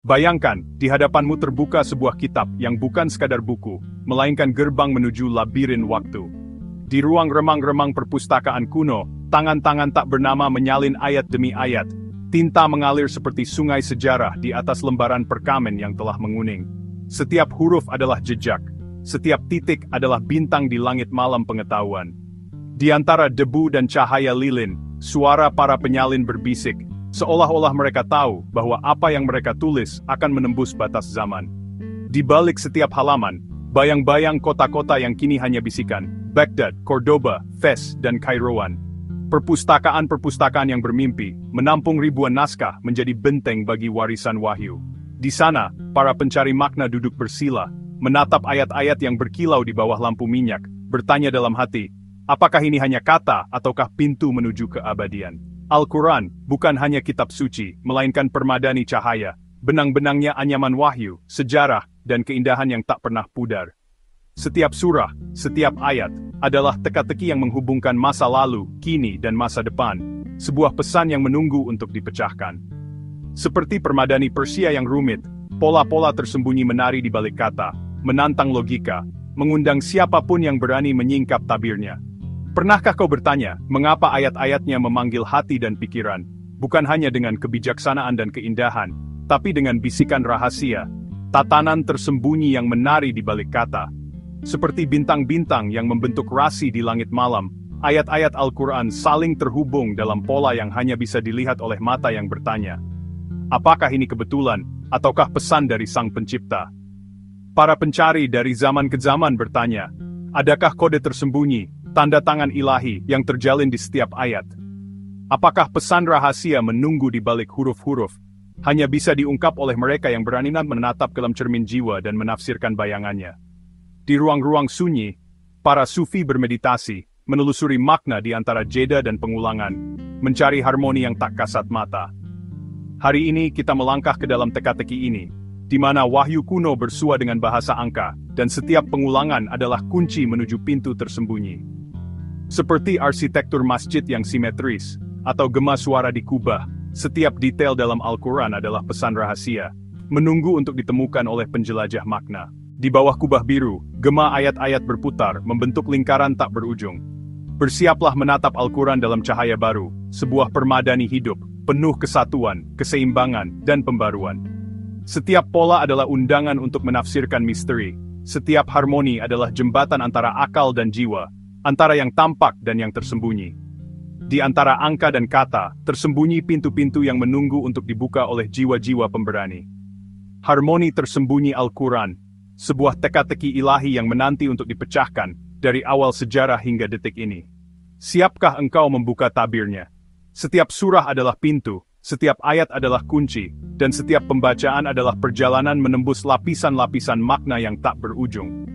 Bayangkan, di hadapanmu terbuka sebuah kitab yang bukan sekadar buku, melainkan gerbang menuju labirin waktu. Di ruang remang-remang perpustakaan kuno, tangan-tangan tak bernama menyalin ayat demi ayat. Tinta mengalir seperti sungai sejarah di atas lembaran perkamen yang telah menguning. Setiap huruf adalah jejak. Setiap titik adalah bintang di langit malam pengetahuan. Di antara debu dan cahaya lilin, suara para penyalin berbisik, seolah-olah mereka tahu bahwa apa yang mereka tulis akan menembus batas zaman. Di balik setiap halaman, bayang-bayang kota-kota yang kini hanya bisikan, Baghdad, Cordoba, Fez, dan Kairouan. Perpustakaan-perpustakaan yang bermimpi, menampung ribuan naskah menjadi benteng bagi warisan wahyu. Di sana, para pencari makna duduk bersila, menatap ayat-ayat yang berkilau di bawah lampu minyak, bertanya dalam hati, apakah ini hanya kata ataukah pintu menuju keabadian? Al-Quran bukan hanya kitab suci, melainkan permadani cahaya, benang-benangnya anyaman wahyu, sejarah, dan keindahan yang tak pernah pudar. Setiap surah, setiap ayat, adalah teka-teki yang menghubungkan masa lalu, kini, dan masa depan, sebuah pesan yang menunggu untuk dipecahkan. Seperti permadani Persia yang rumit, pola-pola tersembunyi menari di balik kata, menantang logika, mengundang siapapun yang berani menyingkap tabirnya. Pernahkah kau bertanya, mengapa ayat-ayatnya memanggil hati dan pikiran, bukan hanya dengan kebijaksanaan dan keindahan, tapi dengan bisikan rahasia, tatanan tersembunyi yang menari di balik kata. Seperti bintang-bintang yang membentuk rasi di langit malam, ayat-ayat Al-Quran saling terhubung dalam pola yang hanya bisa dilihat oleh mata yang bertanya. Apakah ini kebetulan, ataukah pesan dari Sang Pencipta? Para pencari dari zaman ke zaman bertanya, adakah kode tersembunyi, tanda tangan ilahi yang terjalin di setiap ayat? Apakah pesan rahasia menunggu di balik huruf-huruf, hanya bisa diungkap oleh mereka yang berani menatap ke dalam cermin jiwa dan menafsirkan bayangannya? Di ruang-ruang sunyi, para sufi bermeditasi, menelusuri makna di antara jeda dan pengulangan, mencari harmoni yang tak kasat mata. Hari ini kita melangkah ke dalam teka-teki ini, di mana wahyu kuno bersua dengan bahasa angka, dan setiap pengulangan adalah kunci menuju pintu tersembunyi. Seperti arsitektur masjid yang simetris, atau gema suara di kubah, setiap detail dalam Al-Quran adalah pesan rahasia, menunggu untuk ditemukan oleh penjelajah makna. Di bawah kubah biru, gema ayat-ayat berputar, membentuk lingkaran tak berujung. Bersiaplah menatap Al-Quran dalam cahaya baru, sebuah permadani hidup, penuh kesatuan, keseimbangan, dan pembaruan. Setiap pola adalah undangan untuk menafsirkan misteri, setiap harmoni adalah jembatan antara akal dan jiwa, antara yang tampak dan yang tersembunyi. Di antara angka dan kata, tersembunyi pintu-pintu yang menunggu untuk dibuka oleh jiwa-jiwa pemberani. Harmoni tersembunyi Al-Quran, sebuah teka-teki ilahi yang menanti untuk dipecahkan, dari awal sejarah hingga detik ini. Siapkah engkau membuka tabirnya? Setiap surah adalah pintu, setiap ayat adalah kunci, dan setiap pembacaan adalah perjalanan menembus lapisan-lapisan makna yang tak berujung.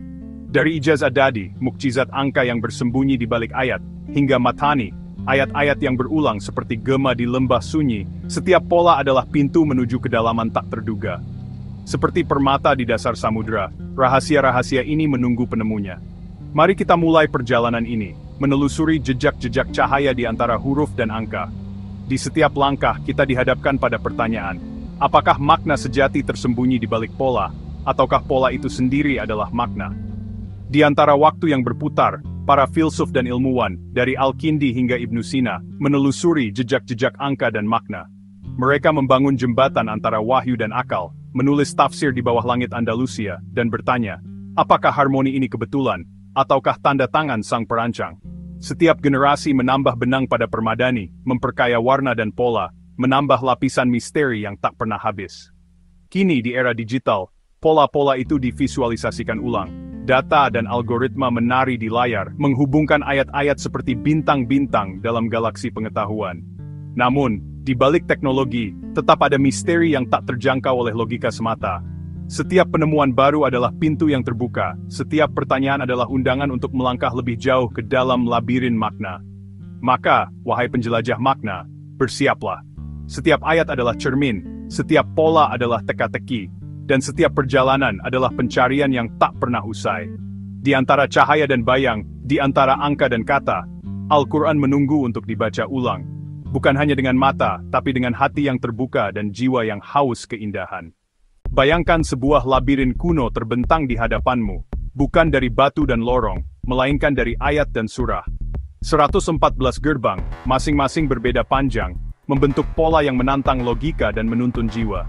Dari Ijaz Ad-Dadi, mukjizat angka yang bersembunyi di balik ayat, hingga Matani, ayat-ayat yang berulang seperti gema di lembah sunyi, setiap pola adalah pintu menuju kedalaman tak terduga. Seperti permata di dasar samudera, rahasia-rahasia ini menunggu penemunya. Mari kita mulai perjalanan ini, menelusuri jejak-jejak cahaya di antara huruf dan angka. Di setiap langkah kita dihadapkan pada pertanyaan, apakah makna sejati tersembunyi di balik pola, ataukah pola itu sendiri adalah makna? Di antara waktu yang berputar, para filsuf dan ilmuwan, dari Al-Kindi hingga Ibnu Sina, menelusuri jejak-jejak angka dan makna. Mereka membangun jembatan antara wahyu dan akal, menulis tafsir di bawah langit Andalusia, dan bertanya, apakah harmoni ini kebetulan, ataukah tanda tangan sang perancang? Setiap generasi menambah benang pada permadani, memperkaya warna dan pola, menambah lapisan misteri yang tak pernah habis. Kini di era digital, pola-pola itu divisualisasikan ulang. Data dan algoritma menari di layar, menghubungkan ayat-ayat seperti bintang-bintang dalam galaksi pengetahuan. Namun, di balik teknologi, tetap ada misteri yang tak terjangkau oleh logika semata. Setiap penemuan baru adalah pintu yang terbuka, setiap pertanyaan adalah undangan untuk melangkah lebih jauh ke dalam labirin makna. Maka, wahai penjelajah makna, bersiaplah. Setiap ayat adalah cermin, setiap pola adalah teka-teki, dan setiap perjalanan adalah pencarian yang tak pernah usai. Di antara cahaya dan bayang, di antara angka dan kata, Al-Quran menunggu untuk dibaca ulang. Bukan hanya dengan mata, tapi dengan hati yang terbuka dan jiwa yang haus keindahan. Bayangkan sebuah labirin kuno terbentang di hadapanmu, bukan dari batu dan lorong, melainkan dari ayat dan surah. 114 gerbang, masing-masing berbeda panjang, membentuk pola yang menantang logika dan menuntun jiwa.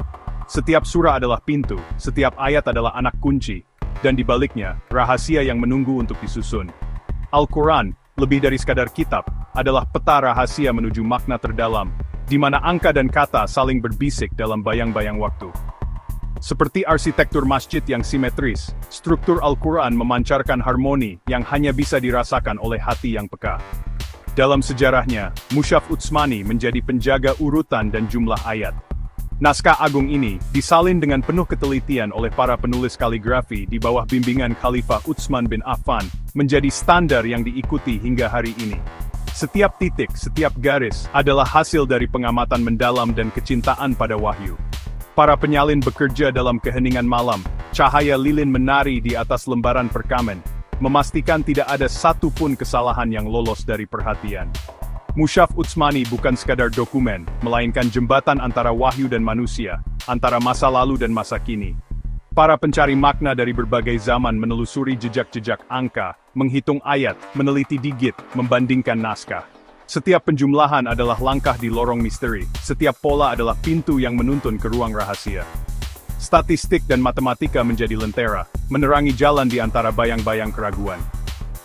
Setiap surah adalah pintu, setiap ayat adalah anak kunci, dan di baliknya, rahasia yang menunggu untuk disusun. Al-Quran, lebih dari sekadar kitab, adalah peta rahasia menuju makna terdalam, di mana angka dan kata saling berbisik dalam bayang-bayang waktu. Seperti arsitektur masjid yang simetris, struktur Al-Quran memancarkan harmoni yang hanya bisa dirasakan oleh hati yang peka. Dalam sejarahnya, Mushaf Utsmani menjadi penjaga urutan dan jumlah ayat. Naskah agung ini disalin dengan penuh ketelitian oleh para penulis kaligrafi di bawah bimbingan Khalifah Utsman bin Affan, menjadi standar yang diikuti hingga hari ini. Setiap titik, setiap garis, adalah hasil dari pengamatan mendalam dan kecintaan pada wahyu. Para penyalin bekerja dalam keheningan malam, cahaya lilin menari di atas lembaran perkamen, memastikan tidak ada satupun kesalahan yang lolos dari perhatian. Mushaf Utsmani bukan sekadar dokumen, melainkan jembatan antara wahyu dan manusia, antara masa lalu dan masa kini. Para pencari makna dari berbagai zaman menelusuri jejak-jejak angka, menghitung ayat, meneliti digit, membandingkan naskah. Setiap penjumlahan adalah langkah di lorong misteri, setiap pola adalah pintu yang menuntun ke ruang rahasia. Statistik dan matematika menjadi lentera, menerangi jalan di antara bayang-bayang keraguan.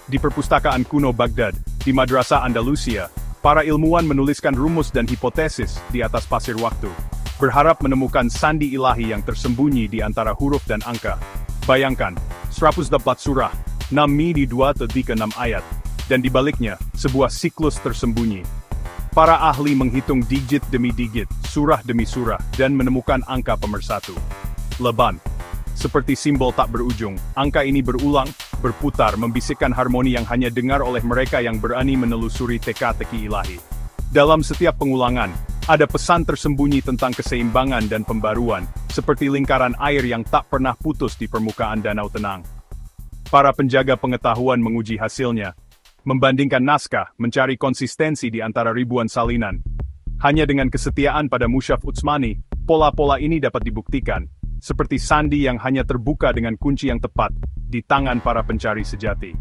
Di perpustakaan kuno Baghdad, di Madrasah Andalusia, para ilmuwan menuliskan rumus dan hipotesis di atas pasir waktu, berharap menemukan sandi ilahi yang tersembunyi di antara huruf dan angka. Bayangkan, 114 surah, 6 di 2-6 ayat, dan di baliknya, sebuah siklus tersembunyi. Para ahli menghitung digit demi digit, surah demi surah, dan menemukan angka pemersatu. Leban. Seperti simbol tak berujung, angka ini berulang, berputar, membisikkan harmoni yang hanya dengar oleh mereka yang berani menelusuri teka-teki ilahi. Dalam setiap pengulangan, ada pesan tersembunyi tentang keseimbangan dan pembaruan, seperti lingkaran air yang tak pernah putus di permukaan danau tenang. Para penjaga pengetahuan menguji hasilnya, membandingkan naskah, mencari konsistensi di antara ribuan salinan. Hanya dengan kesetiaan pada Mushaf Utsmani, pola-pola ini dapat dibuktikan, seperti sandi yang hanya terbuka dengan kunci yang tepat, di tangan para pencari sejati.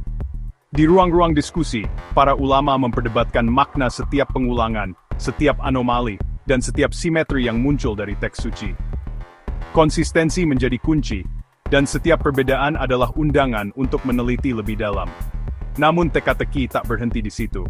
Di ruang-ruang diskusi, para ulama memperdebatkan makna setiap pengulangan, setiap anomali, dan setiap simetri yang muncul dari teks suci. Konsistensi menjadi kunci, dan setiap perbedaan adalah undangan untuk meneliti lebih dalam. Namun teka-teki tak berhenti di situ.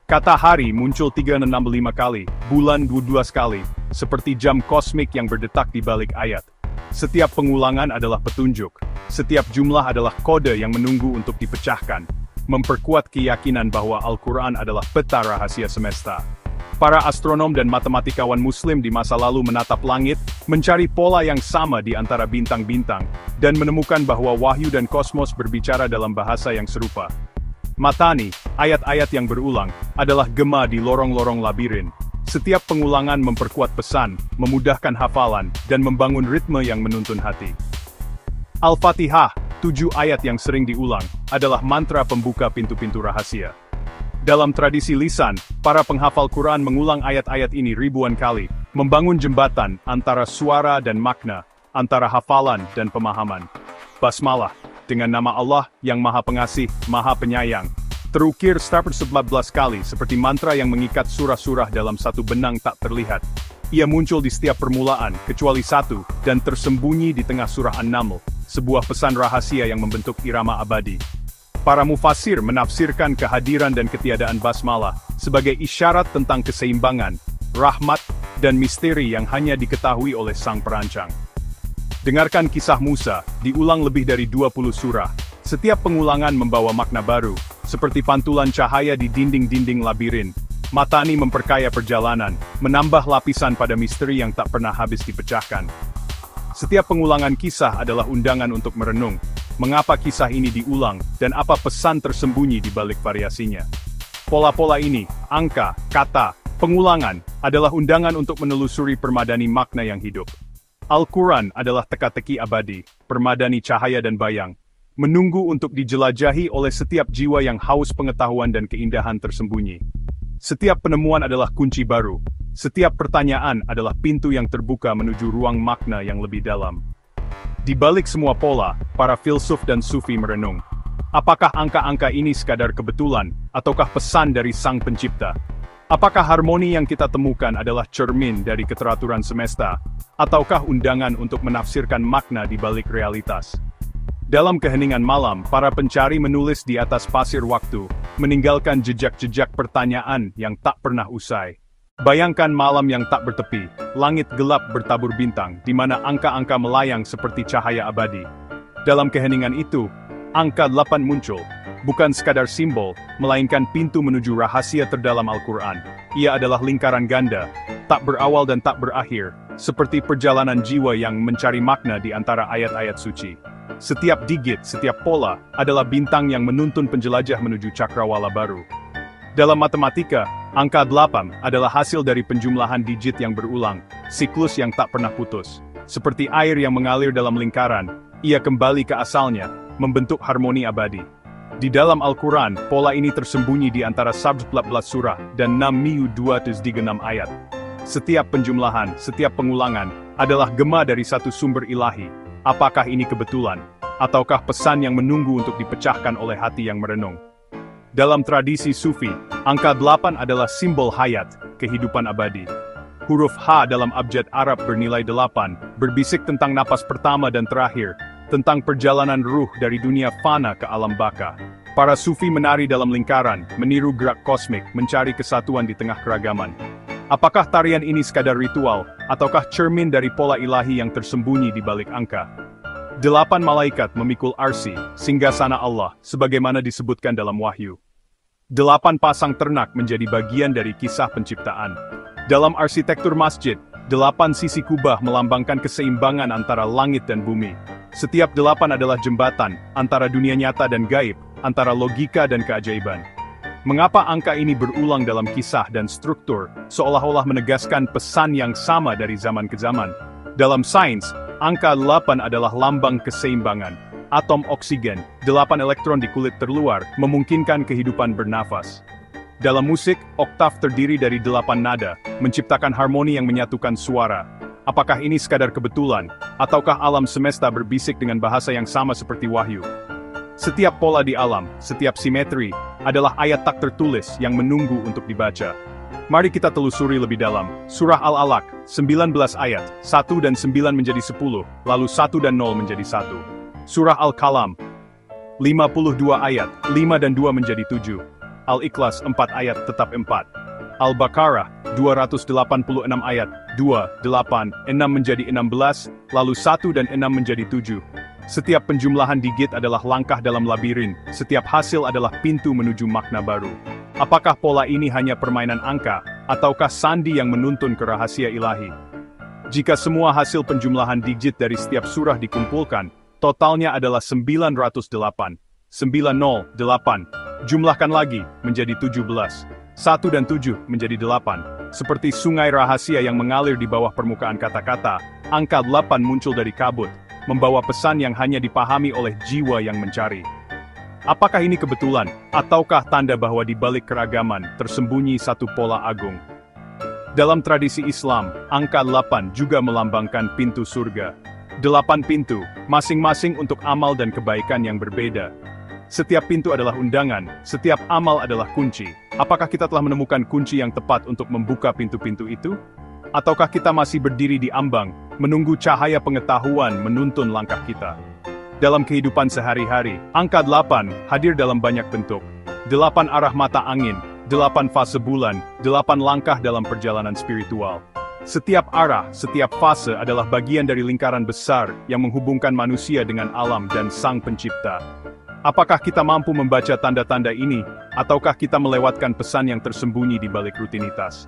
Kata hari muncul 365 kali, bulan 12 kali, seperti jam kosmik yang berdetak di balik ayat. Setiap pengulangan adalah petunjuk, setiap jumlah adalah kode yang menunggu untuk dipecahkan, memperkuat keyakinan bahwa Al-Quran adalah peta rahasia semesta. Para astronom dan matematikawan muslim di masa lalu menatap langit, mencari pola yang sama di antara bintang-bintang, dan menemukan bahwa wahyu dan kosmos berbicara dalam bahasa yang serupa. Matani, ayat-ayat yang berulang, adalah gema di lorong-lorong labirin. Setiap pengulangan memperkuat pesan, memudahkan hafalan, dan membangun ritme yang menuntun hati. Al-Fatihah, 7 ayat yang sering diulang, adalah mantra pembuka pintu-pintu rahasia. Dalam tradisi lisan, para penghafal Quran mengulang ayat-ayat ini ribuan kali, membangun jembatan antara suara dan makna, antara hafalan dan pemahaman. Basmalah, dengan nama Allah yang Maha Pengasih, Maha Penyayang, terukir 114 kali seperti mantra yang mengikat surah-surah dalam satu benang tak terlihat. Ia muncul di setiap permulaan, kecuali satu, dan tersembunyi di tengah surah An-Naml, sebuah pesan rahasia yang membentuk irama abadi. Para mufasir menafsirkan kehadiran dan ketiadaan basmalah sebagai isyarat tentang keseimbangan, rahmat, dan misteri yang hanya diketahui oleh sang perancang. Dengarkan kisah Musa, diulang lebih dari 20 surah. Setiap pengulangan membawa makna baru, seperti pantulan cahaya di dinding-dinding labirin. Matani memperkaya perjalanan, menambah lapisan pada misteri yang tak pernah habis dipecahkan. Setiap pengulangan kisah adalah undangan untuk merenung, mengapa kisah ini diulang, dan apa pesan tersembunyi di balik variasinya. Pola-pola ini, angka, kata, pengulangan, adalah undangan untuk menelusuri permadani makna yang hidup. Al-Quran adalah teka-teki abadi, permadani cahaya dan bayang, menunggu untuk dijelajahi oleh setiap jiwa yang haus pengetahuan dan keindahan tersembunyi. Setiap penemuan adalah kunci baru, setiap pertanyaan adalah pintu yang terbuka menuju ruang makna yang lebih dalam. Di balik semua pola, para filsuf dan sufi merenung. Apakah angka-angka ini sekadar kebetulan, ataukah pesan dari Sang Pencipta? Apakah harmoni yang kita temukan adalah cermin dari keteraturan semesta, ataukah undangan untuk menafsirkan makna di balik realitas? Dalam keheningan malam, para pencari menulis di atas pasir waktu, meninggalkan jejak-jejak pertanyaan yang tak pernah usai. Bayangkan malam yang tak bertepi, langit gelap bertabur bintang, di mana angka-angka melayang seperti cahaya abadi. Dalam keheningan itu, angka 8 muncul, bukan sekadar simbol, melainkan pintu menuju rahasia terdalam Al-Quran. Ia adalah lingkaran ganda, tak berawal dan tak berakhir, seperti perjalanan jiwa yang mencari makna di antara ayat-ayat suci. Setiap digit, setiap pola, adalah bintang yang menuntun penjelajah menuju cakrawala baru. Dalam matematika, angka 8 adalah hasil dari penjumlahan digit yang berulang, siklus yang tak pernah putus. Seperti air yang mengalir dalam lingkaran, ia kembali ke asalnya, membentuk harmoni abadi. Di dalam Al-Quran, pola ini tersembunyi di antara 14 surah dan 6 ayat. Setiap penjumlahan, setiap pengulangan, adalah gema dari satu sumber ilahi. Apakah ini kebetulan? Ataukah pesan yang menunggu untuk dipecahkan oleh hati yang merenung? Dalam tradisi Sufi, angka 8 adalah simbol hayat, kehidupan abadi. Huruf H dalam abjad Arab bernilai 8, berbisik tentang napas pertama dan terakhir, tentang perjalanan ruh dari dunia fana ke alam baka. Para Sufi menari dalam lingkaran, meniru gerak kosmik, mencari kesatuan di tengah keragaman. Apakah tarian ini sekadar ritual, ataukah cermin dari pola ilahi yang tersembunyi di balik angka? 8 malaikat memikul arsi, singgasana Allah, sebagaimana disebutkan dalam Wahyu. 8 pasang ternak menjadi bagian dari kisah penciptaan. Dalam arsitektur masjid, 8 sisi kubah melambangkan keseimbangan antara langit dan bumi. Setiap 8 adalah jembatan, antara dunia nyata dan gaib, antara logika dan keajaiban. Mengapa angka ini berulang dalam kisah dan struktur, seolah-olah menegaskan pesan yang sama dari zaman ke zaman? Dalam sains, angka 8 adalah lambang keseimbangan. Atom oksigen, 8 elektron di kulit terluar, memungkinkan kehidupan bernafas. Dalam musik, oktav terdiri dari 8 nada, menciptakan harmoni yang menyatukan suara. Apakah ini sekadar kebetulan, ataukah alam semesta berbisik dengan bahasa yang sama seperti Wahyu? Setiap pola di alam, setiap simetri, adalah ayat tak tertulis yang menunggu untuk dibaca. Mari kita telusuri lebih dalam. Surah Al-Alaq, 19 ayat, 1 dan 9 menjadi 10, lalu 1 dan 0 menjadi 1. Surah Al-Qalam, 52 ayat, 5 dan 2 menjadi 7. Al-Ikhlas, 4 ayat, tetap 4. Al-Baqarah, 286 ayat, 2, 8, 6 menjadi 16, lalu 1 dan 6 menjadi 7. Setiap penjumlahan digit adalah langkah dalam labirin, setiap hasil adalah pintu menuju makna baru. Apakah pola ini hanya permainan angka, ataukah sandi yang menuntun ke rahasia ilahi? Jika semua hasil penjumlahan digit dari setiap surah dikumpulkan, totalnya adalah 908. 908. Jumlahkan lagi, menjadi 17. 1 dan 7 menjadi 8. Seperti sungai rahasia yang mengalir di bawah permukaan kata-kata, angka 8 muncul dari kabut, membawa pesan yang hanya dipahami oleh jiwa yang mencari. Apakah ini kebetulan, ataukah tanda bahwa di balik keragaman tersembunyi satu pola agung? Dalam tradisi Islam, angka 8 juga melambangkan pintu surga. 8 pintu, masing-masing untuk amal dan kebaikan yang berbeda. Setiap pintu adalah undangan, setiap amal adalah kunci. Apakah kita telah menemukan kunci yang tepat untuk membuka pintu-pintu itu? Ataukah kita masih berdiri di ambang, menunggu cahaya pengetahuan menuntun langkah kita? Dalam kehidupan sehari-hari, angka 8 hadir dalam banyak bentuk. 8 arah mata angin, 8 fase bulan, 8 langkah dalam perjalanan spiritual. Setiap arah, setiap fase adalah bagian dari lingkaran besar yang menghubungkan manusia dengan alam dan Sang Pencipta. Apakah kita mampu membaca tanda-tanda ini, ataukah kita melewatkan pesan yang tersembunyi di balik rutinitas?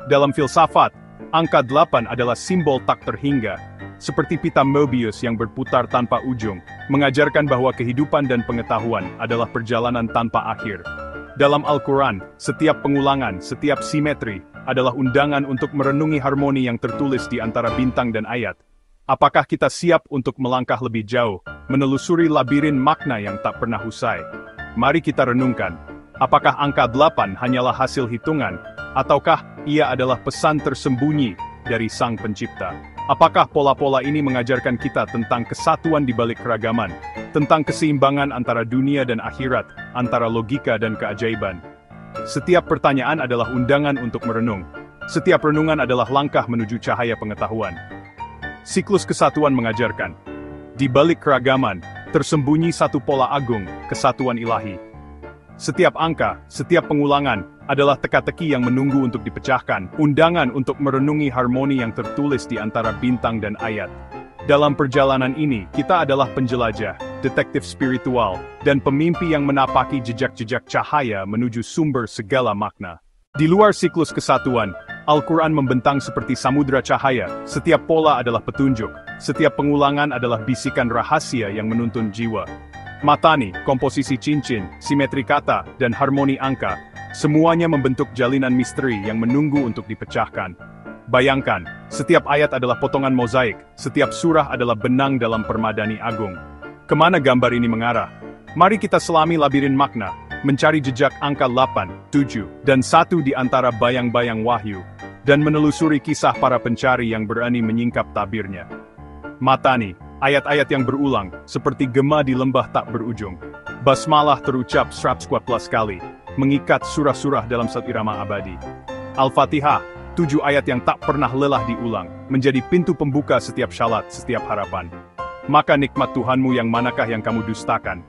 Dalam filsafat, angka 8 adalah simbol tak terhingga, seperti pita Mobius yang berputar tanpa ujung, mengajarkan bahwa kehidupan dan pengetahuan adalah perjalanan tanpa akhir. Dalam Al-Quran, setiap pengulangan, setiap simetri, adalah undangan untuk merenungi harmoni yang tertulis di antara bintang dan ayat. Apakah kita siap untuk melangkah lebih jauh, menelusuri labirin makna yang tak pernah usai? Mari kita renungkan, apakah angka 8 hanyalah hasil hitungan, ataukah ia adalah pesan tersembunyi dari Sang Pencipta? Apakah pola-pola ini mengajarkan kita tentang kesatuan di balik keragaman, tentang keseimbangan antara dunia dan akhirat, antara logika dan keajaiban? Setiap pertanyaan adalah undangan untuk merenung. Setiap renungan adalah langkah menuju cahaya pengetahuan. Siklus kesatuan mengajarkan, di balik keragaman, tersembunyi satu pola agung, kesatuan ilahi. Setiap angka, setiap pengulangan, adalah teka-teki yang menunggu untuk dipecahkan, undangan untuk merenungi harmoni yang tertulis di antara bintang dan ayat. Dalam perjalanan ini, kita adalah penjelajah, detektif spiritual, dan pemimpi yang menapaki jejak-jejak cahaya menuju sumber segala makna. Di luar siklus kesatuan, Al-Quran membentang seperti samudra cahaya, setiap pola adalah petunjuk, setiap pengulangan adalah bisikan rahasia yang menuntun jiwa. Matani, komposisi cincin, simetri kata, dan harmoni angka, semuanya membentuk jalinan misteri yang menunggu untuk dipecahkan. Bayangkan, setiap ayat adalah potongan mozaik, setiap surah adalah benang dalam permadani agung. Kemana gambar ini mengarah? Mari kita selami labirin makna, mencari jejak angka 8, 7, dan 1 di antara bayang-bayang wahyu, dan menelusuri kisah para pencari yang berani menyingkap tabirnya. Matani, ayat-ayat yang berulang, seperti gema di lembah tak berujung. Basmalah terucap 114 kali, mengikat surah-surah dalam satu irama abadi. Al-Fatihah, 7 ayat yang tak pernah lelah diulang, menjadi pintu pembuka setiap syalat, setiap harapan. Maka nikmat Tuhanmu yang manakah yang kamu dustakan?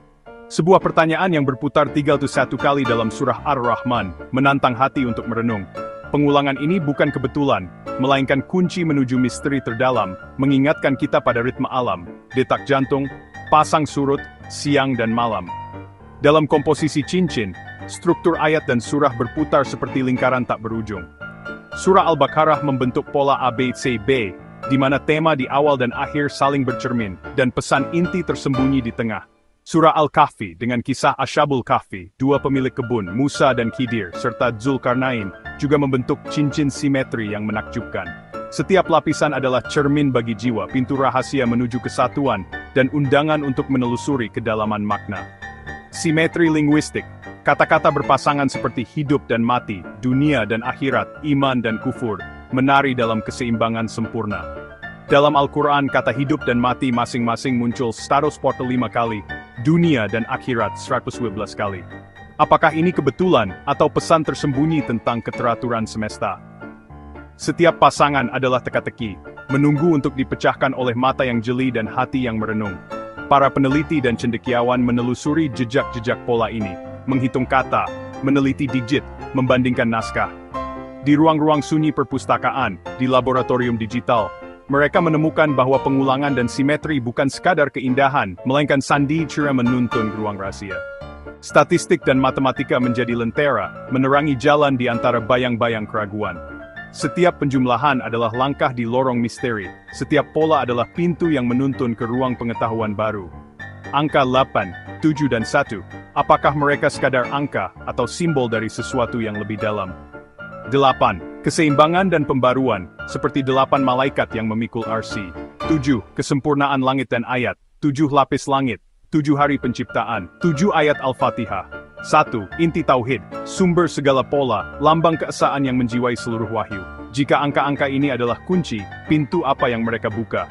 Sebuah pertanyaan yang berputar 31 kali dalam surah Ar-Rahman, menantang hati untuk merenung. Pengulangan ini bukan kebetulan, melainkan kunci menuju misteri terdalam, mengingatkan kita pada ritme alam, detak jantung, pasang surut, siang dan malam. Dalam komposisi cincin, struktur ayat dan surah berputar seperti lingkaran tak berujung. Surah Al-Baqarah membentuk pola ABCB, di mana tema di awal dan akhir saling bercermin, dan pesan inti tersembunyi di tengah. Surah Al-Kahfi dengan kisah Ashabul Kahfi, 2 pemilik kebun, Musa dan Khidir, serta Zulkarnain, juga membentuk cincin simetri yang menakjubkan. Setiap lapisan adalah cermin bagi jiwa, pintu rahasia menuju kesatuan, dan undangan untuk menelusuri kedalaman makna. Simetri linguistik, kata-kata berpasangan seperti hidup dan mati, dunia dan akhirat, iman dan kufur, menari dalam keseimbangan sempurna. Dalam Al-Quran, kata hidup dan mati masing-masing muncul 145 kali, dunia dan akhirat 112 kali. Apakah ini kebetulan atau pesan tersembunyi tentang keteraturan semesta? Setiap pasangan adalah teka-teki, menunggu untuk dipecahkan oleh mata yang jeli dan hati yang merenung. Para peneliti dan cendekiawan menelusuri jejak-jejak pola ini, menghitung kata, meneliti digit, membandingkan naskah. Di ruang-ruang sunyi perpustakaan, di laboratorium digital, mereka menemukan bahwa pengulangan dan simetri bukan sekadar keindahan, melainkan sandi cara menuntun ruang rahasia. Statistik dan matematika menjadi lentera, menerangi jalan di antara bayang-bayang keraguan. Setiap penjumlahan adalah langkah di lorong misteri, setiap pola adalah pintu yang menuntun ke ruang pengetahuan baru. Angka 8, 7 dan 1, apakah mereka sekadar angka atau simbol dari sesuatu yang lebih dalam? 8. Keseimbangan dan pembaruan, seperti 8 malaikat yang memikul arsy. 7. Kesempurnaan langit dan ayat, 7 lapis langit, 7 hari penciptaan, 7 ayat Al-Fatihah. 1. Inti Tauhid, sumber segala pola, lambang keesaan yang menjiwai seluruh wahyu. Jika angka-angka ini adalah kunci, pintu apa yang mereka buka?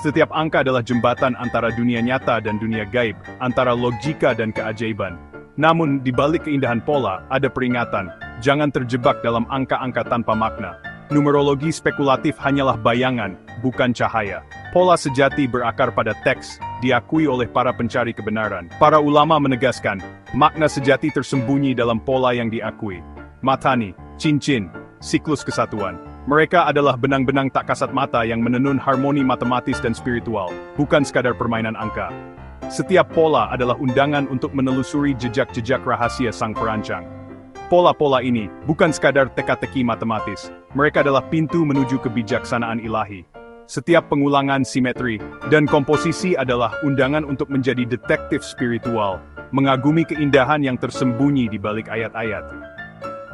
Setiap angka adalah jembatan antara dunia nyata dan dunia gaib, antara logika dan keajaiban. Namun, di balik keindahan pola, ada peringatan, jangan terjebak dalam angka-angka tanpa makna. Numerologi spekulatif hanyalah bayangan, bukan cahaya. Pola sejati berakar pada teks, diakui oleh para pencari kebenaran. Para ulama menegaskan, makna sejati tersembunyi dalam pola yang diakui. Matani, cincin, siklus kesatuan. Mereka adalah benang-benang tak kasat mata yang menenun harmoni matematis dan spiritual, bukan sekadar permainan angka. Setiap pola adalah undangan untuk menelusuri jejak-jejak rahasia sang perancang. Pola-pola ini bukan sekadar teka-teki matematis, mereka adalah pintu menuju kebijaksanaan ilahi. Setiap pengulangan simetri dan komposisi adalah undangan untuk menjadi detektif spiritual, mengagumi keindahan yang tersembunyi di balik ayat-ayat.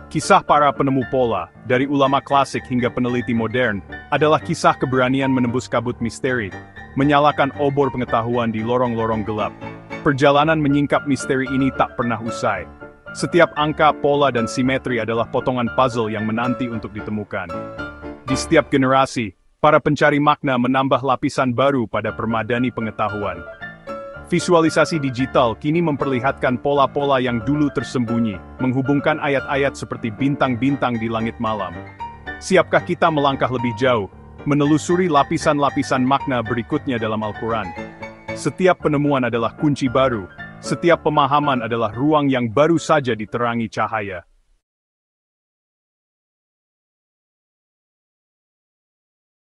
Kisah para penemu pola, dari ulama klasik hingga peneliti modern, adalah kisah keberanian menembus kabut misteri, menyalakan obor pengetahuan di lorong-lorong gelap. Perjalanan menyingkap misteri ini tak pernah usai. Setiap angka, pola dan simetri adalah potongan puzzle yang menanti untuk ditemukan. Di setiap generasi, Para pencari makna menambah lapisan baru pada permadani pengetahuan. Visualisasi digital kini memperlihatkan pola-pola yang dulu tersembunyi, menghubungkan ayat-ayat seperti bintang-bintang di langit malam. Siapkah kita melangkah lebih jauh, menelusuri lapisan-lapisan makna berikutnya dalam Al-Quran? Setiap penemuan adalah kunci baru, setiap pemahaman adalah ruang yang baru saja diterangi cahaya.